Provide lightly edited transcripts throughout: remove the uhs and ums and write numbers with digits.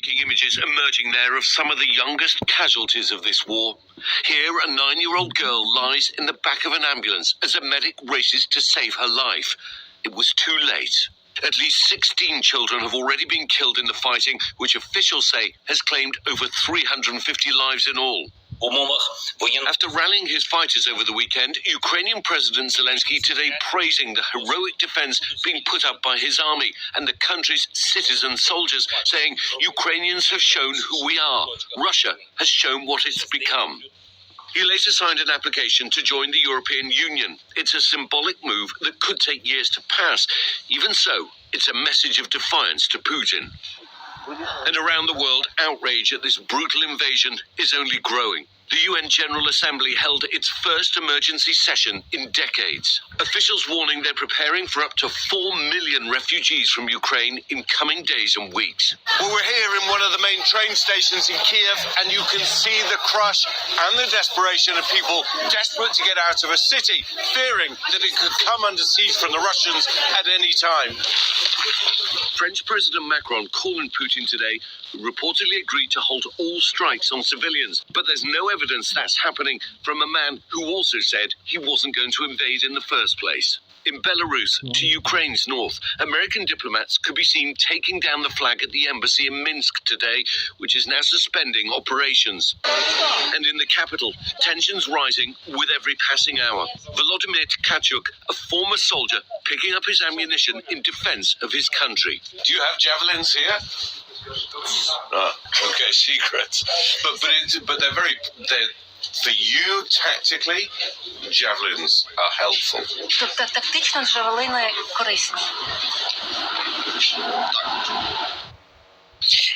Breaking images emerging there of some of the youngest casualties of this war. Here, a 9-year-old girl lies in the back of an ambulance as a medic races to save her life. It was too late. At least 16 children have already been killed in the fighting, which officials say has claimed over 350 lives in all. After rallying his fighters over the weekend, Ukrainian President Zelensky today praising the heroic defense being put up by his army and the country's citizen soldiers, saying Ukrainians have shown who we are. Russia has shown what it's become. He later signed an application to join the European Union. It's a symbolic move that could take years to pass. Even so, it's a message of defiance to Putin. And around the world, outrage at this brutal invasion is only growing. The UN General Assembly held its first emergency session in decades. Officials warning they're preparing for up to 4 million refugees from Ukraine in coming days and weeks. Well, we're here in one of the main train stations in Kiev, and you can see the crush and the desperation of people desperate to get out of a city, fearing that it could come under siege from the Russians at any time. French President Macron calling Putin today, who reportedly agreed to halt all strikes on civilians. But there's no evidence that's happening from a man who also said he wasn't going to invade in the first place. In Belarus, to Ukraine's north, American diplomats could be seen taking down the flag at the embassy in Minsk today, which is now suspending operations. And in the capital, tensions rising with every passing hour. Volodymyr Tkachuk, a former soldier, picking up his ammunition in defense of his country. Do you have javelins here? Okay, secret. But they're for you tactically, javelins are helpful. Тобто тактично джавелини корисні.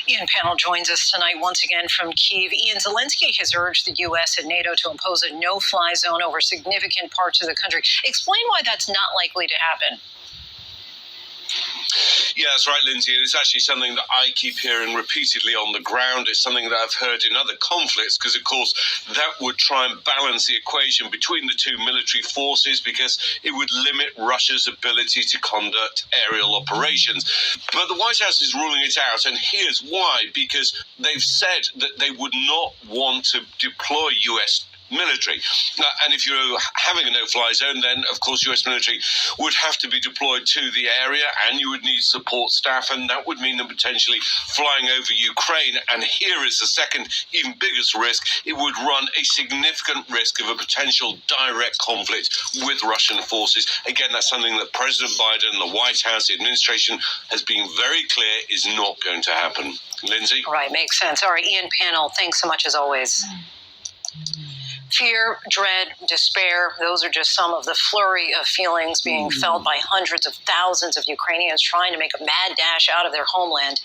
Ian Panel joins us tonight once again from Kyiv. Ian, Zelensky has urged the U.S. and NATO to impose a no-fly zone over significant parts of the country. Explain why that's not likely to happen. Yeah, that's right, Lindsay. It's actually something that I keep hearing repeatedly on the ground. It's something that I've heard in other conflicts because, of course, that would try and balance the equation between the two military forces because it would limit Russia's ability to conduct aerial operations. But the White House is ruling it out, and here's why. Because they've said that they would not want to deploy U.S. military. And if you're having a no-fly zone, then, of course, U.S. military would have to be deployed to the area, and you would need support staff, and that would mean them potentially flying over Ukraine. And here is the second, even biggest risk. It would run a significant risk of a potential direct conflict with Russian forces. Again, that's something that President Biden, the White House, the administration has been very clear is not going to happen. Lindsay? Right, makes sense. All right, Ian Panel, thanks so much as always. Fear, dread, despair, those are just some of the flurry of feelings being felt by hundreds of thousands of Ukrainians trying to make a mad dash out of their homeland.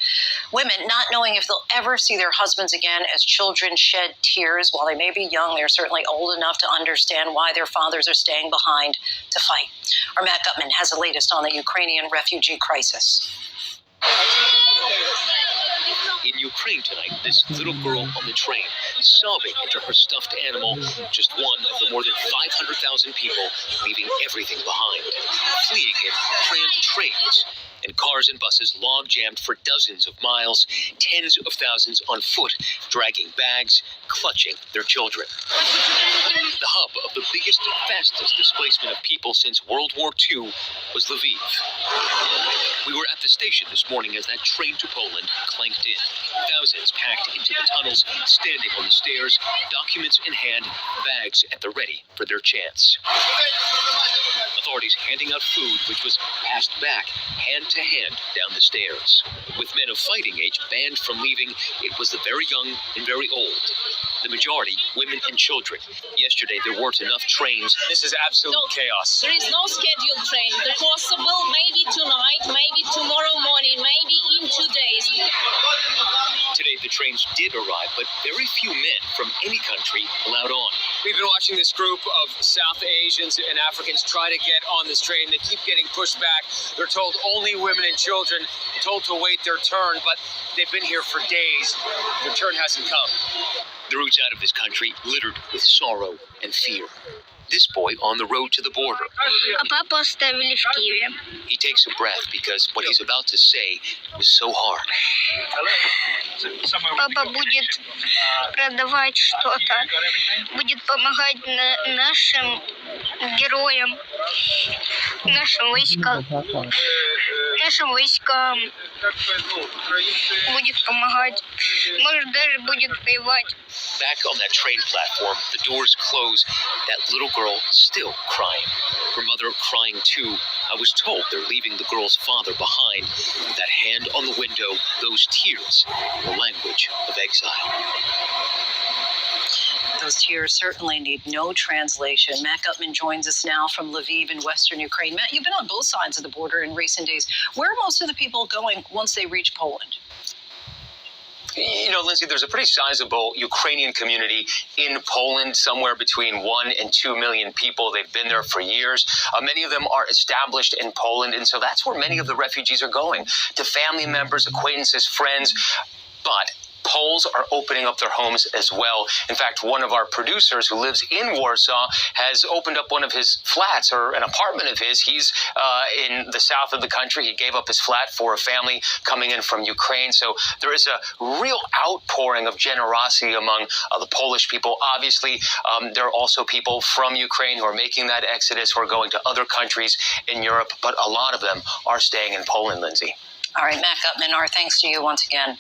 Women not knowing if they'll ever see their husbands again as children shed tears. While they may be young, they're certainly old enough to understand why their fathers are staying behind to fight. Our Matt Gutman has the latest on the Ukrainian refugee crisis. In Ukraine tonight, this little girl on the train, sobbing into her stuffed animal, just one of the more than 500,000 people leaving everything behind, fleeing in cramped trains, and cars and buses log-jammed for dozens of miles, tens of thousands on foot, dragging bags, clutching their children. The hub of the biggest, fastest displacement of people since World War II was Lviv. We were at the station this morning as that train to Poland clanked in. Thousands packed into the tunnels, standing on the stairs, documents in hand, bags at the ready for their chance. Authorities handing out food, which was passed back hand to hand down the stairs. With men of fighting age banned from leaving, it was the very young and very old. The majority, women and children. Yesterday, there weren't enough trains. This is absolute chaos. There is no scheduled train. They're possible maybe tonight, maybe tomorrow morning, maybe in 2 days. Today, the trains did arrive, but very few men from any country allowed on. We've been watching this group of South Asians and Africans try to get on this train. They keep getting pushed back. They're told only women and children, told to wait their turn, but they've been here for days. Their turn hasn't come. The routes out of this country littered with sorrow and fear. this boy on the road to the border. А папу оставили в Киеве. He takes a breath because what he's about to say was so hard. Папа будет продавать что-то, будет помогать нашим героям, нашим войскам, будет помогать, может даже будет воевать. Back on that train platform, the doors close. That little girl still crying. Her mother crying too. I was told they're leaving the girl's father behind. That hand on the window, those tears, the language of exile. Those tears certainly need no translation. Matt Gutman joins us now from Lviv in western Ukraine. Matt, you've been on both sides of the border in recent days. Where are most of the people going once they reach Poland? You know, Lindsay, there's a pretty sizable Ukrainian community in Poland, somewhere between 1 and 2 million people. They've been there for years. Many of them are established in Poland, and so that's where many of the refugees are going, to family members, acquaintances, friends. But Poles are opening up their homes as well. In fact, one of our producers who lives in Warsaw has opened up one of his flats, or an apartment of his. He's in the south of the country. He gave up his flat for a family coming in from Ukraine. So there is a real outpouring of generosity among the Polish people. Obviously, there are also people from Ukraine who are making that exodus, who are going to other countries in Europe, but a lot of them are staying in Poland, Lindsay. All right, Matt Gutman, our thanks to you once again.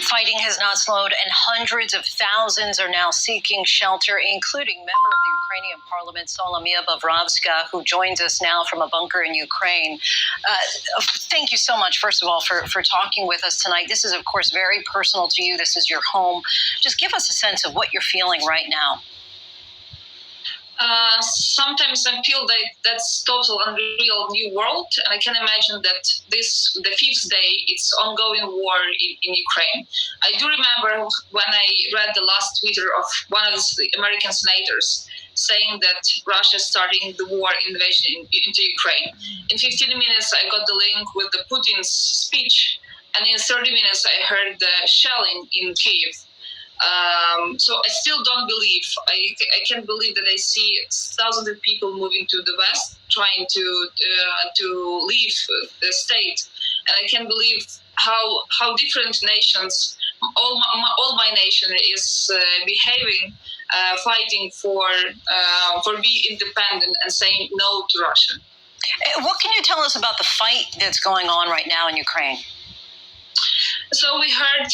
Fighting has not slowed, and hundreds of thousands are now seeking shelter, including member of the Ukrainian parliament, Solomia Bobrovska, who joins us now from a bunker in Ukraine. Thank you so much, first of all, for talking with us tonight. This is, of course, very personal to you. This is your home. Just give us a sense of what you're feeling right now. Sometimes I feel that that's total unreal new world, and I can imagine that the fifth day, it's ongoing war in Ukraine. I do remember when I read the last Twitter of one of the American senators saying that Russia is starting the war invasion into Ukraine. In 15 minutes, I got the link with the Putin's speech, and in 30 minutes, I heard the shelling in Kyiv. So I still don't believe. I can't believe that I see thousands of people moving to the west, trying to leave the state, and I can't believe how different nations, all my nation is behaving, fighting for being independent and saying no to Russia. What can you tell us about the fight that's going on right now in Ukraine? So we heard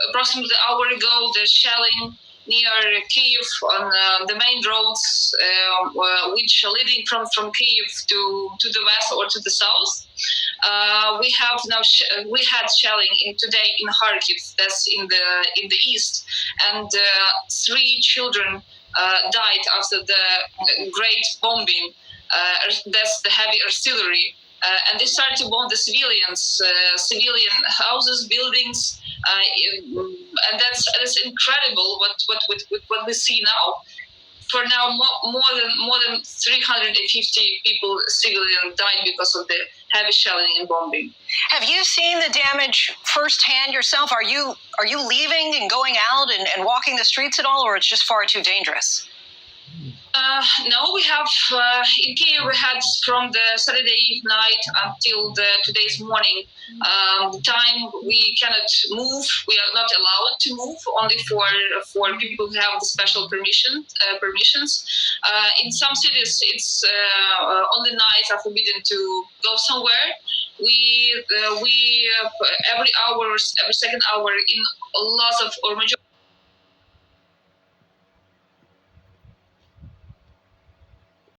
approximately an hour ago the shelling near Kyiv on the main roads, which are leading from Kyiv to the west or to the south. We have now we had shelling today in Kharkiv, that's in the east, and 3 children died after the great bombing. That's the heavy artillery. And they started to bomb the civilian houses, buildings, and that's incredible. What we see now. For now, more than 350 people, civilian, died because of the heavy shelling and bombing. Have you seen the damage firsthand yourself? Are you leaving and going out and walking the streets at all, or it's just far too dangerous? No, we have in Kyiv. We had from the Saturday night until today's morning time. We cannot move. We are not allowed to move. Only for people who have the special permissions. In some cities, it's on the nights are forbidden to go somewhere. We every second hour in lots of or majority